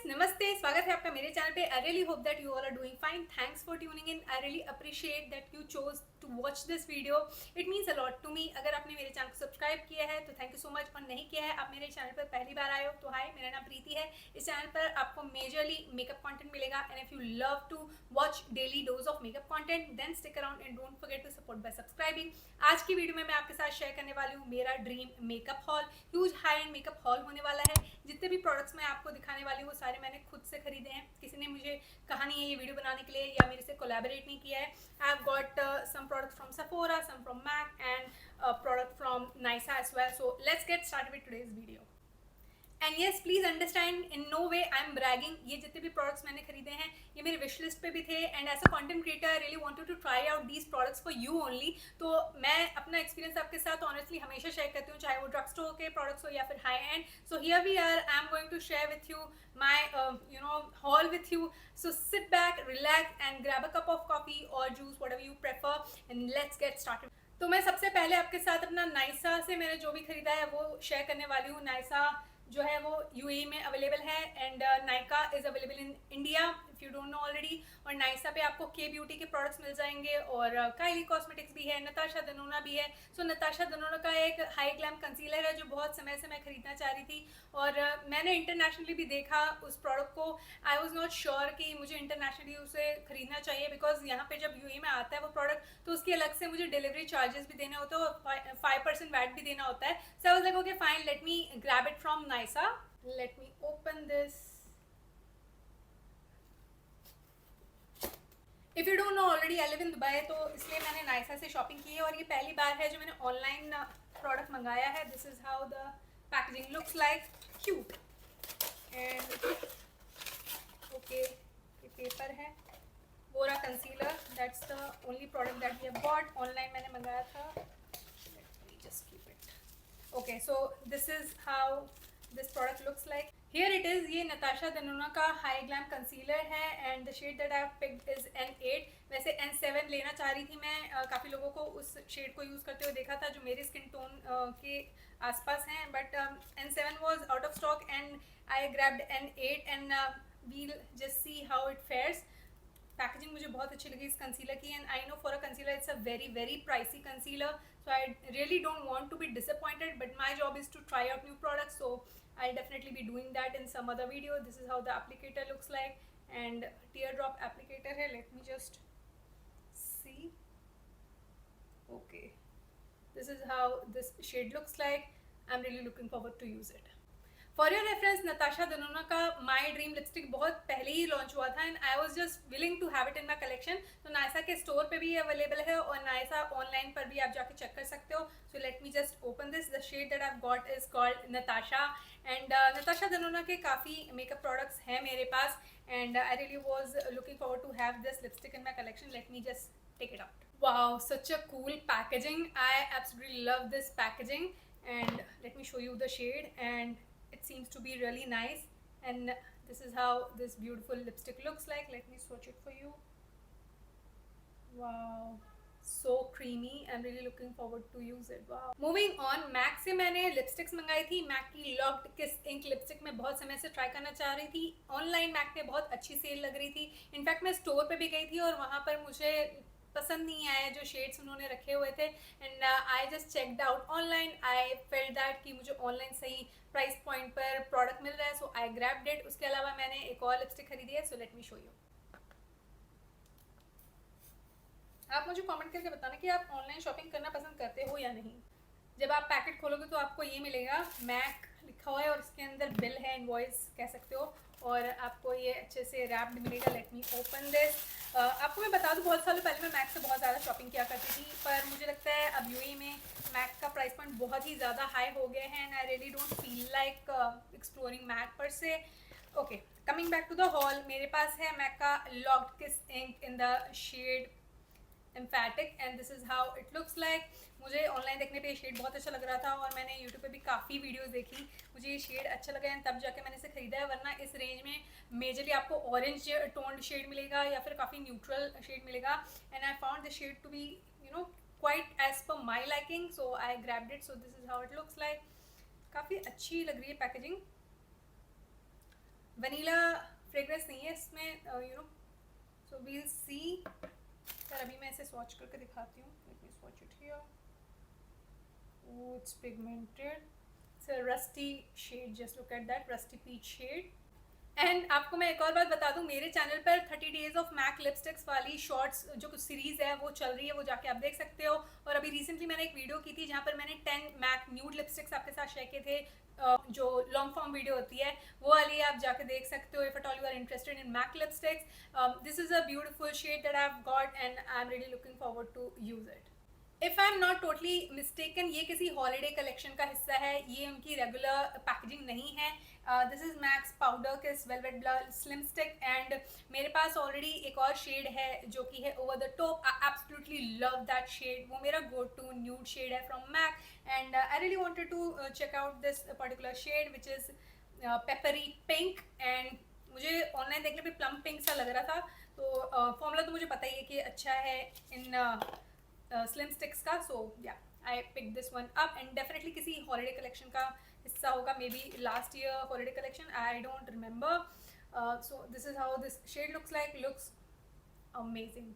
नमस्ते, स्वागत है आपका मेरे चैनल पे। I really hope that you all are doing fine. Thanks for tuning in. I really appreciate that you chose to watch this video. It means a lot to me. अगर आपने मेरे channel को subscribe किया है तो thank you so much, और नहीं किया है, आप मेरे चैनल पर पहली बार आए हो तो हाय, मेरा नाम प्रीति है। इस चैनल पर आपको मेजरली मेकअप कंटेंट मिलेगा, and if you love to watch daily dose of makeup content then stick around and don't forget to support by subscribing. आज की वीडियो में मैं आपके साथ शेयर करने वाली हूँ मेरा dream makeup hall. Huge high and makeup hall होने वाला है। जितने भी प्रोडक्ट्स मैं आपको दिखाने वाली हूँ वो सारे मैंने खुद से खरीदे हैं। किसी ने मुझे कहा नहीं है ये वीडियो बनाने के लिए, या मेरे से कोलैबोरेट नहीं किया है। आई have got some products from Sephora, some from MAC, and a product from Nysa as well. So let's get started with today's video. And yes, please understand, in no way I am bragging. ये जितने भी products मैंने खरीदे हैं ये मेरे wish list पे भी थे, and as a content creator I really wanted to try out these products for you only. तो मैं अपना एक्सपीरियंस आपके साथ ऑनेस्टली हमेशा शेयर करती हूँ, चाहे वो ड्रग स्टोर के प्रोडक्ट्स हो या फिर high end. So here we are, I am going to share with you my haul with you. So sit back, relax and grab a cup of coffee or juice, whatever you prefer, and let's get started. तो मैं सबसे पहले आपके साथ अपना नाइसा से मैंने जो भी खरीदा है वो शेयर करने वाली हूँ। नाइसा जो है वो यूएई में अवेलेबल है, and Nykaa is available in India if you don't know already. और नाइसा पे आपको के ब्यूटी के प्रोडक्ट्स मिल जाएंगे, और काइली कॉस्मेटिक्स भी है, नताशा दनोना भी है। सो नताशा दनोना का एक हाई ग्लैम कंसीलर है जो बहुत समय से मैं खरीदना चाह रही थी, और मैंने इंटरनेशनली भी देखा उस प्रोडक्ट को। आई वॉज नॉट श्योर कि मुझे इंटरनेशनली उसे खरीदना चाहिए, बिकॉज यहाँ पे जब यूएई में आता है वो प्रोडक्ट तो उसकी अलग से मुझे डिलीवरी चार्जेस भी देने होते हैं और 5% वैट भी देना होता है। So I was like okay fine, let me grab it from Nysaa. Let me open this. If you don't know already I live in Dubai, तो इसलिए मैंने नाइसा से शॉपिंग की है, और ये पहली बार है जो मैंने ऑनलाइन प्रोडक्ट मंगाया है। This is how the packaging looks like, cute and okay. ये पेपर है, बोरा concealer, that's the only product that we have bought. Online मैंने मंगाया था। Let me just keep it. Okay, so this is how this product looks like. Here it is. ये Natasha Denona का high glam concealer है, and the shade that I have picked is N8। वैसे N7 लेना चाह रही थी मैं। काफ़ी लोगों को उस शेड को यूज़ करते हुए देखा था जो मेरे स्किन टोन के आसपास हैं, but N7 was out of stock and I grabbed N8, and we'll just see how it fares. Packaging मुझे बहुत अच्छी लगी इस कंसीलर की, and I know for a concealer it's a very very pricey concealer, so I really don't want to be disappointed, but my job is to try out new products, so I'll definitely be doing that in some other video. This is how the applicator looks like, and teardrop applicator hai. Let me just see. Okay, this is how this shade looks like. I'm really looking forward to use it. For your reference, Natasha Denona का my dream lipstick बहुत पहले ही launch हुआ था, and I was just willing to have it in my collection. तो नायसा के store पे भी अवेलेबल है, और नायसा ऑनलाइन पर भी आप जाके चेक कर सकते हो। So let me just open this. The shade that I got is called Natasha, and Natasha Denona के काफ़ी मेकअप प्रोडक्ट्स हैं मेरे पास, and I really was looking forward to have this lipstick in my collection. Let me just take it out. Wow, such a cool packaging. I absolutely love this packaging, and let me show you the shade, and it seems to be really nice, and this is how this beautiful lipstick looks like. Let me swatch it for you. Wow, so creamy. I'm really looking forward to use it. Wow. Moving on, MAC से मैंने lipsticks मंगाई थी। MAC की locked kiss ink lipstick मैं बहुत समय से try करना चाह रही थी। ऑनलाइन MAC पे बहुत अच्छी सेल लग रही थी। इनफैक्ट मैं स्टोर पे भी गई थी और वहाँ पर मुझे पसंद नहीं आया जो शेड्स उन्होंने रखे हुए थे, and I just checked out online. I felt that कि मुझे ऑनलाइन सही प्राइस पॉइंट पर प्रोडक्ट मिल रहा है, सो आई ग्रैब्ड इट। उसके अलावा मैंने एक और लिपस्टिक खरीदी है, so let me show you. आप मुझे कमेंट करके बताना कि आप ऑनलाइन शॉपिंग करना पसंद करते हो या नहीं। जब आप पैकेट खोलोगे तो आपको ये मिलेगा, मैक लिखा हुआ है और इसके अंदर बिल है, इनवॉइस कह सकते हो, और आपको ये अच्छे से रैप्ड मिलेगा। Late me open this. आपको मैं बता दूँ, बहुत सालों पहले मैं मैक से बहुत ज़्यादा शॉपिंग किया करती थी, पर मुझे लगता है अब यूएई में मैक का प्राइस पॉइंट बहुत ही ज़्यादा हाई हो गए हैं, and I really don't feel like exploring MAC पर से। Okay, coming back to the haul, मेरे पास है मैक का locked kiss ink in the shade emphatic, and this is how it looks like. मुझे ऑनलाइन देखने पे ये शेड बहुत अच्छा लग रहा था, और मैंने यूट्यूब पे भी काफ़ी वीडियोस देखी, मुझे ये शेड अच्छा लगा, एंड तब जाके मैंने इसे खरीदा है। वरना इस रेंज में मेजरली आपको ऑरेंज टोन्ड शेड मिलेगा या फिर काफ़ी न्यूट्रल शेड मिलेगा, and I found this shade to be quite as per my liking, so I grabbed it. So this is how it looks like. काफ़ी अच्छी लग रही है पैकेजिंग। वनीला फ्रेग्रेंस नहीं है इसमें, you know, so we'll see. Sir अभी मैं इसे स्वॉच करके दिखाती हूँ। Let me swatch it here. Oh it's pigmented, it's a rusty shade, just look at that rusty peach shade. And आपको मैं एक और बात बता दूं, मेरे चैनल पर 30 डेज ऑफ मैक लिपस्टिक्स वाली शॉर्ट्स जो कुछ सीरीज है वो चल रही है, वो जाके आप देख सकते हो। और अभी रिसेंटली मैंने एक वीडियो की थी जहाँ पर मैंने 10 मैक न्यूड लिपस्टिक्स आपके साथ शेयर किए थे, जो लॉन्ग फॉर्म वीडियो होती है वो वाली आप जाके देख सकते हो, if at all you are interested in MAC lipsticks. This is a beautiful shade that I have got and I am really looking forward to use it. If I am not totally mistaken, ये किसी holiday collection का हिस्सा है, ये उनकी regular packaging नहीं है। This is max powder किस velvet blur slim stick, and मेरे पास ऑलरेडी एक और शेड है जो कि है over the top. I absolutely love that shade, वो मेरा गो टू न्यूड शेड है from MAC, and I really wanted to check out this particular shade which is peppery pink. And मुझे ऑनलाइन देखने पे प्लम पिंक सा लग रहा था, तो फॉर्मूला तो मुझे पता ही है कि अच्छा है इन स्लिम स्टिक्स का। So yeah I pick this one up, and definitely किसी हॉलीडे कलेक्शन का हिस्सा होगा, maybe last year holiday collection, I don't remember. So this is how this shade looks like, looks amazing.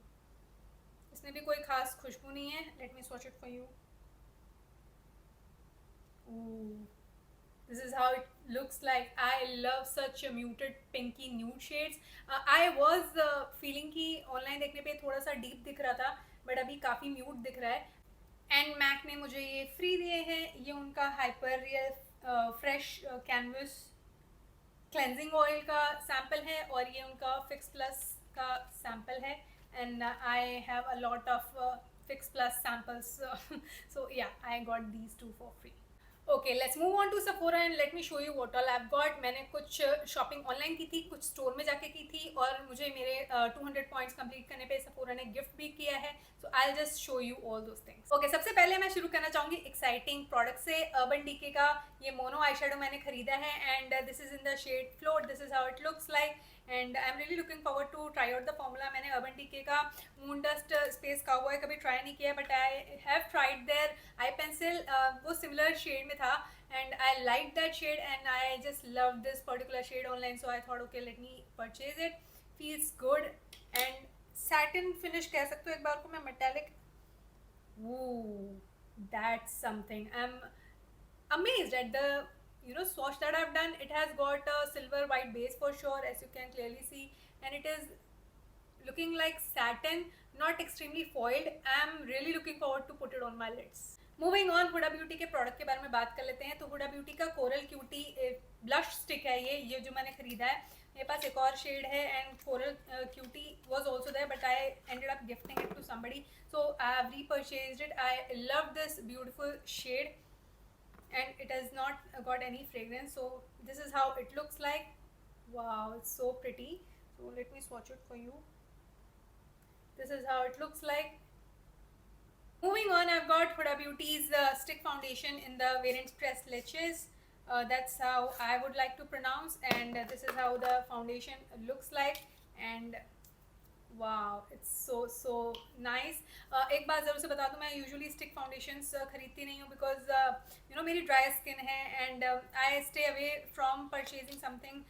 इसमें भी कोई खास खुशबू नहीं है। Let me swatch it for you. This is how it looks like. I love such a muted pinky nude shades. I was feeling कि online देखने पे थोड़ा सा डीप दिख रहा था, बट अभी काफ़ी म्यूट दिख रहा है। एंड मैक ने मुझे ये फ्री दिए हैं, ये उनका hyper real fresh canvas cleansing oil का सैम्पल है, और ये उनका फिक्स प्लस का सैम्पल है। And I have a lot of fix plus samples, so yeah I got these two for free. Okay let's move on to Sephora and let me show you what all I have got. मैंने कुछ shopping online की थी, कुछ store में जाके की थी, और मुझे मेरे 200 पॉइंट्स कंप्लीट करने पे सफोरा ने गिफ्ट भी किया है। So I just show you all those things. Okay सबसे पहले मैं शुरू करना चाहूँगी एक्साइटिंग प्रोडक्ट से। अर्बन डीके का ये मोनो आई शेडो मैंने खरीदा है, and this is in the shade float. This is how it looks like, and I am really looking forward to try out the formula. मैंने Urban Decay का moon dust space cowboy कभी try नहीं किया, but I have tried their eye pencil, वो similar shade में था, and I liked that shade and I just loved this particular shade online, so I thought okay let me purchase it. Feels good and satin finish कह सकते हो एक बार को मैं, metallic, ooh that's something. I'm amazed at the swatch that I've done. It has got a silver white base for sure, as you can clearly see, and it is looking like satin, not extremely foiled. I'm really looking forward to put it on my lids. Moving on, Huda Beauty के product के बारे में बात कर लेते हैं। तो Huda Beauty का कोरल क्यूटी ब्लश स्टिक है ये जो मैंने खरीदा है। मेरे पास एक और शेड है, and coral cutie was also there, but I ended up gifting it to somebody, so I have repurchased it. I love this beautiful shade and it has not got any fragrance, so this is how it looks like. Wow, it's so pretty. So let me swatch it for you. This is how it looks like. Moving on, I've got Huda Beauty's stick foundation in the variant Tres Leches. That's how I would like to pronounce, and this is how the foundation looks like, and wow it's so nice. एक बात ज़रूर से बता दूँ, मैं usually stick foundations खरीदती नहीं हूँ, बिकॉज मेरी ड्राई स्किन है, and I stay away from purchasing something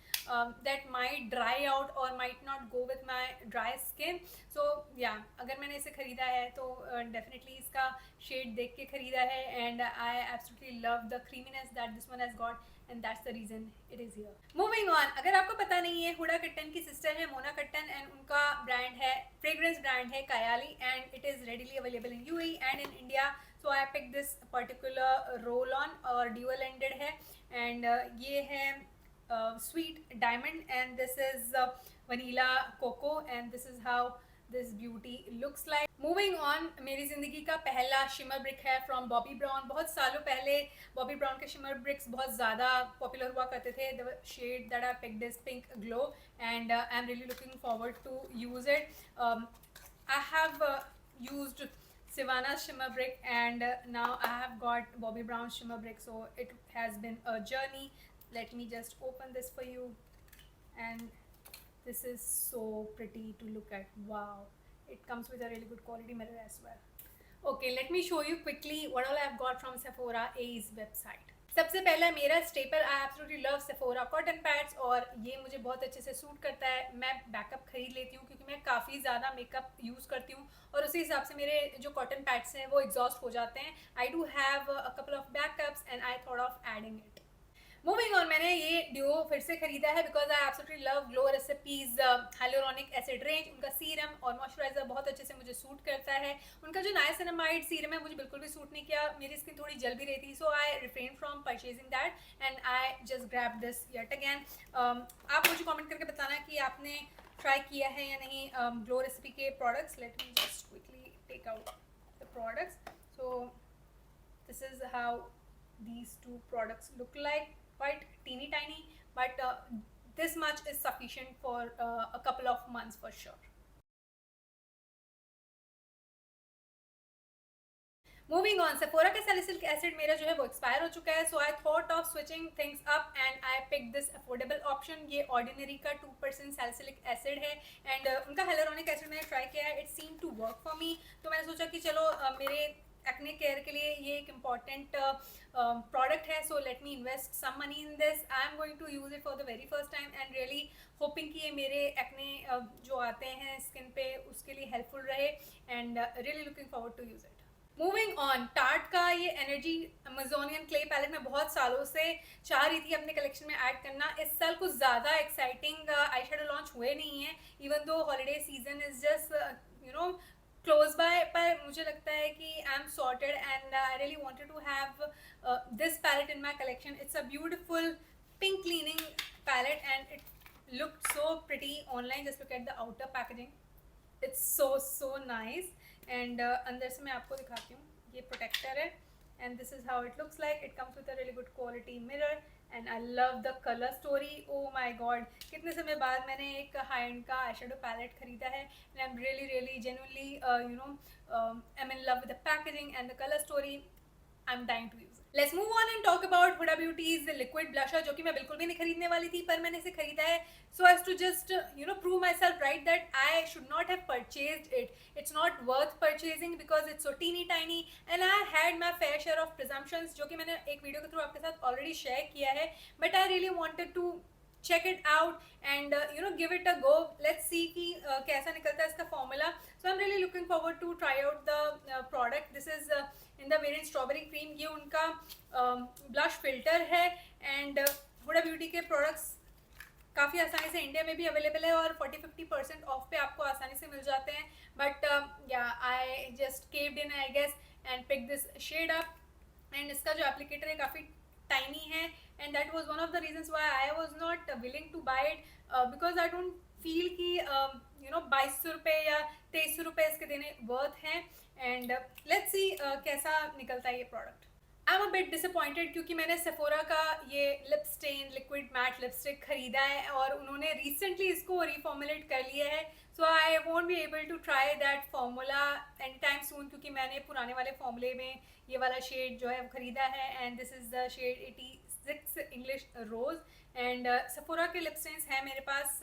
that might dry out or might not go with my dry skin. So yeah अगर मैंने इसे ख़रीदा है तो डेफिनेटली इसका शेड देख के ख़रीदा है, and I absolutely love the creaminess that this one has got, and that's the reason it is here. Moving on, अगर आपको पता नहीं है, हुडा कट्टन की सिस्टर है मोना कट्टन, एंड उनका ब्रांड है, फ्रेग्रेंस ब्रांड है Kayali, and it is readily available in UAE and in India. So I pick this particular roll on, और ड्यूअल एंडेड है, एंड ये है sweet diamond, and this is vanilla cocoa, and this is how this beauty looks like. Moving on, मेरी ज़िंदगी का पहला shimmer brick है from Bobbi Brown. बहुत सालों पहले बॉबी ब्राउन के शिमर ब्रिक्स बहुत ज़्यादा पॉपुलर हुआ करते थे। The shade that I picked is pink glow, and I am really looking forward to use it. I have used Savannah's shimmer brick, and now I have got Bobbi Brown's shimmer brick, so it has been a journey. Let me just open this for you, and this is so pretty to look at. Wow, it comes with a really good quality mirror as well. Okay, let me show you quickly what all I've got from Sephora A's website. सबसे पहला मेरा staple, आई absolutely love Sephora cotton pads, और ये मुझे बहुत अच्छे से suit करता है। मैं बैकअप खरीद लेती हूँ क्योंकि मैं काफ़ी ज़्यादा मेकअप यूज़ करती हूँ और उसी हिसाब से मेरे जो कॉटन पैड्स हैं वो एग्जॉस्ट हो जाते हैं। I do have a couple of backups and I thought of adding it. Moving on, मैंने ये ड्यूओ फिर से खरीदा है because I absolutely love glow recipes hyaluronic acid range. उनका सीरम और मॉइस्चराइजर बहुत अच्छे से मुझे सूट करता है। उनका जो नाइसिनामाइड सीरम है मुझे बिल्कुल भी सूट नहीं किया, मेरी स्किन थोड़ी जल भी रही थी, so I refrain from purchasing that and I just grab this yet again. आप मुझे कॉमेंट करके बताना कि आपने ट्राई किया है या नहीं ग्लो रेसिपी के products. Let me just quickly take out the products. So this is how these two products look like, quite teeny tiny, but this much is sufficient for a couple of months for sure. Moving on, Sephora का salicylic acid मेरा जो है वो expire हो चुका है, so I thought of switching things up and I pick this affordable option. ये Ordinary का 2% सैलिसिलिक एसिड है एंड उनका हेलोरॉनिक एसिड मैंने ट्राई किया है, it seem to work for me. तो मैंने सोचा कि चलो मेरे एक्ने केयर के लिए ये एक इम्पॉर्टेंट प्रोडक्ट है, so let me invest some money in this. I am going to use it for the very first time and really hoping कि ये मेरे एक्ने जो आते हैं स्किन पे उसके लिए हेल्पफुल रहे and really looking forward to use it. Moving on, tarte का ये एनर्जी अमेजोनियन क्ले पैलेट मैं बहुत सालों से चाह रही थी अपने कलेक्शन में ऐड करना। इस साल कुछ ज़्यादा एक्साइटिंग आई शेडो लॉन्च हुए नहीं है, even though holiday season is just close by, पर मुझे लगता है कि I am sorted and I really wanted to have this palette in my collection. It's a beautiful pink cleaning palette and it looked so pretty online. Just look at the outer packaging, it's so nice and अंदर से मैं आपको दिखाती हूँ, ये protector है and this is how it looks like. It comes with a really good quality mirror and I love the colour story. Oh my god, कितने समय बाद मैंने एक हाई एंड का आई शेडो पैलेट खरीदा है and I am really genuinely I am in love with the packaging and the colour story. I'm dying to use it. Let's move on and talk about Huda Beauty's liquid blusher, जो कि मैं बिल्कुल भी नहीं खरीदने वाली थी पर मैंने इसे खरीदा है so as to just prove myself right that I should not have purchased it. It's not worth purchasing because it's so teeny tiny and I had my fair share of presumptions जो कि मैंने एक video के through आपके साथ already share किया है, but I really wanted to check it out and give it a go. Let's see कि कैसा निकलता है इसका formula. So I'm really looking forward to try out the product. This is in the variant strawberry cream. ये उनका blush filter है and Huda Beauty के products काफ़ी आसानी से इंडिया में भी अवेलेबल है और 40-50% ऑफ पे आपको आसानी से मिल जाते हैं, but yeah I just caved in I guess and pick this shade up and इसका जो एप्लीकेटर है काफ़ी टाइनी है and that was one of the reasons why I was not willing to buy it because I don't feel कि 2200 रुपये या 2300 रुपये इसके देने वर्थ हैं एंड लेट्स सी कैसा निकलता है ये product. I am a bit disappointed क्योंकि मैंने सेफोरा का ये lip stain liquid matte lipstick खरीदा है और उन्होंने रिसेंटली इसको रिफॉर्मुलेट कर लिया है, so I won't be able to try that formula any time soon क्योंकि मैंने पुराने वाले फॉर्मूले में ये वाला शेड जो है वो खरीदा है and this is the shade 86 English rose and Sephora के लिप स्टेन्स हैं मेरे पास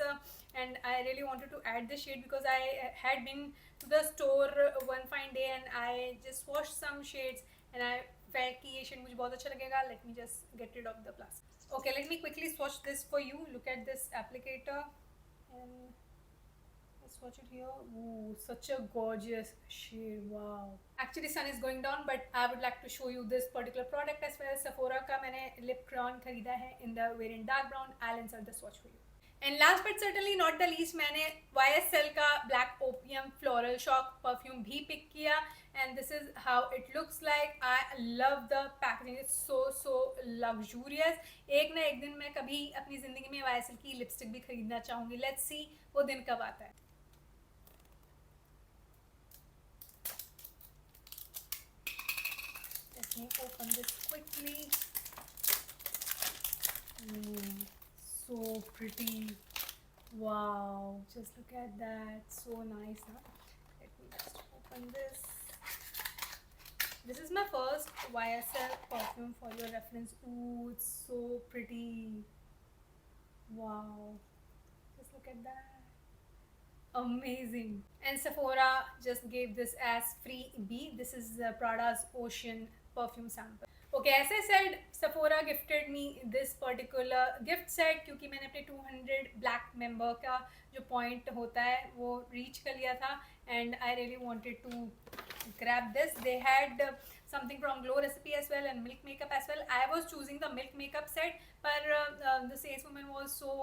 and I really wanted to add this shade because I had been to the store one fine day and I just wash some shades and I felt कि ये shade मुझे बहुत अच्छा लगेगा. Let me just get rid of the plastic. Okay, let me quickly swatch this for you. Look at this applicator and let's swatch it here. Ooh, such a gorgeous shade. Wow. Actually sun is going down but I would like to show you this particular product as well as Sephora का मैंने lip crayon खरीदा है in the variant dark brown. I'll insert the swatch for you. And last but certainly not the least मैंने YSL का black opium floral shock perfume भी pick किया and this is how it looks like. I love the packaging, it's so luxurious. एक ना एक दिन मैं कभी अपनी ज़िंदगी में YSL की लिपस्टिक भी खरीदना चाहूँगी. लेट्स सी वो दिन कब आता है. Let me open this quickly. So pretty. Wow, just look at that. So nice, huh? Let me just open this. This is my first YSL perfume for your reference. Ooh, it's so pretty. Wow, just look at that. Amazing. And Sephora just gave this as freebie. This is Prada's Ocean perfume sample. Okay, as said Sephora gifted me this particular gift set क्योंकि मैंने अपने 200 black member का जो point होता है वो reach कर लिया था and I really wanted to grab this. They had something from Glow Recipe as well and Milk Makeup as well. I was choosing the Milk Makeup set, but the saleswoman was so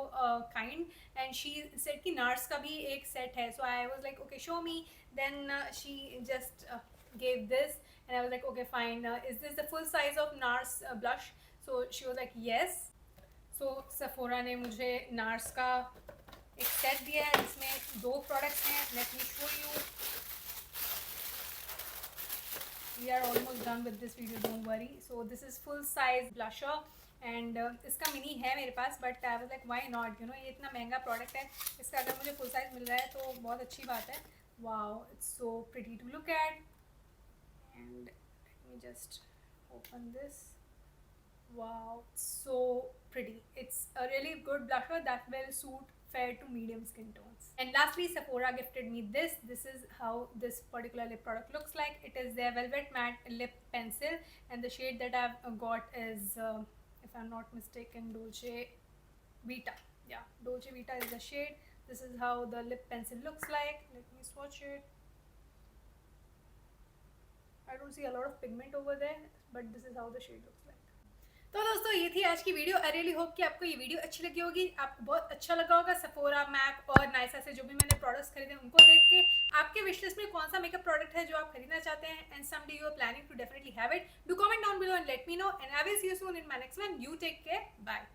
kind and she said कि NARS का भी एक set है. So I was like, okay, show me. Then she just gave this and I was like, okay, fine. Is this the full size of NARS blush? So she was like, yes. So Sephora ने मुझे NARS का एक set दिया है जिसमें 2 products हैं. Let me show you. We are almost done with this video, don't worry. So this is full size blusher and इसका mini है मेरे पास, but I was like why not, you know, ये इतना महंगा प्रोडक्ट है, इसका अगर मुझे फुल साइज मिल रहा है तो बहुत अच्छी बात है. Wow, it's so pretty to look at. And let me just open this. Wow, so pretty. It's a really good blusher that will suit fair to medium skin tones. And lastly, Sephora gifted me this. This is how this particular lip product looks like. It is their Velvet Matte Lip Pencil and the shade that I've got is, if I'm not mistaken, Dolce Vita. Yeah, Dolce Vita is the shade. This is how the lip pencil looks like. Let me swatch it. I don't see a lot of pigment over there, but this is how the shade looks like. तो दोस्तों ये थी आज की video. आई really hope कि आपको ये video अच्छी लगी होगी, आपको बहुत अच्छा लगा होगा सेफोरा, मैक और नाइसा से जो भी मैंने प्रोडक्ट्स खरीदे उनको देख के. आपके विश लिस्ट में कौन सा मेकअप प्रोडक्ट है जो आप खरीदना चाहते हैं and someday you are planning to definitely have it. Do comment down below and let me know and I will see you soon in my next one. You take care, bye.